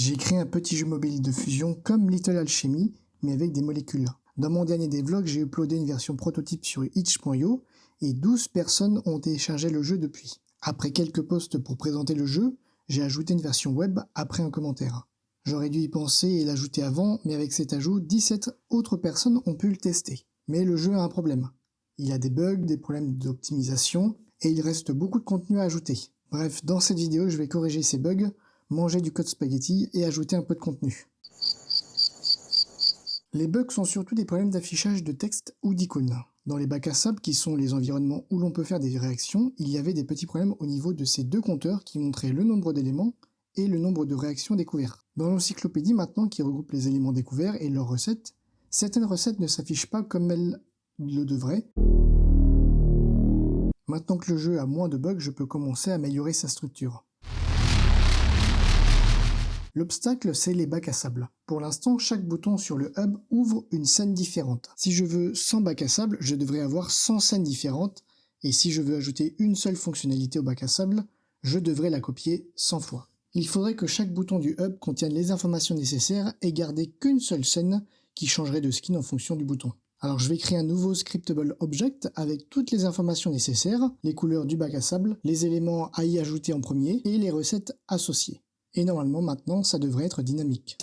J'ai créé un petit jeu mobile de fusion comme Little Alchemy, mais avec des molécules. Dans mon dernier devlog, j'ai uploadé une version prototype sur itch.io et 12 personnes ont téléchargé le jeu depuis. Après quelques posts pour présenter le jeu, j'ai ajouté une version web après un commentaire. J'aurais dû y penser et l'ajouter avant, mais avec cet ajout, 17 autres personnes ont pu le tester. Mais le jeu a un problème. Il a des bugs, des problèmes d'optimisation, et il reste beaucoup de contenu à ajouter. Bref, dans cette vidéo, je vais corriger ces bugs, manger du code spaghetti et ajouter un peu de contenu. Les bugs sont surtout des problèmes d'affichage de texte ou d'icônes. Dans les bacs à sable, qui sont les environnements où l'on peut faire des réactions, il y avait des petits problèmes au niveau de ces deux compteurs qui montraient le nombre d'éléments et le nombre de réactions découvertes. Dans l'encyclopédie maintenant, qui regroupe les éléments découverts et leurs recettes, certaines recettes ne s'affichent pas comme elles le devraient. Maintenant que le jeu a moins de bugs, je peux commencer à améliorer sa structure. L'obstacle, c'est les bacs à sable. Pour l'instant, chaque bouton sur le hub ouvre une scène différente. Si je veux 100 bacs à sable, je devrais avoir 100 scènes différentes, et si je veux ajouter une seule fonctionnalité au bac à sable, je devrais la copier 100 fois. Il faudrait que chaque bouton du hub contienne les informations nécessaires et garder qu'une seule scène qui changerait de skin en fonction du bouton. Alors je vais créer un nouveau scriptable object avec toutes les informations nécessaires, les couleurs du bac à sable, les éléments à y ajouter en premier et les recettes associées. Et normalement maintenant ça devrait être dynamique.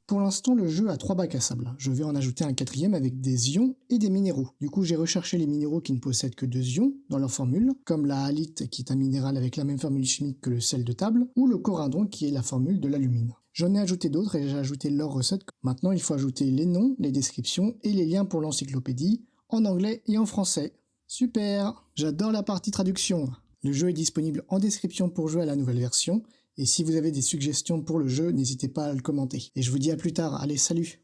Pour l'instant le jeu a 3 bacs à sable. Je vais en ajouter un quatrième avec des ions et des minéraux. Du coup j'ai recherché les minéraux qui ne possèdent que 2 ions dans leur formule, comme la halite qui est un minéral avec la même formule chimique que le sel de table, ou le corindon qui est la formule de l'alumine. J'en ai ajouté d'autres et j'ai ajouté leurs recettes. Maintenant il faut ajouter les noms, les descriptions et les liens pour l'encyclopédie en anglais et en français. Super! J'adore la partie traduction. Le jeu est disponible en description pour jouer à la nouvelle version, et si vous avez des suggestions pour le jeu, n'hésitez pas à le commenter. Et je vous dis à plus tard, allez salut!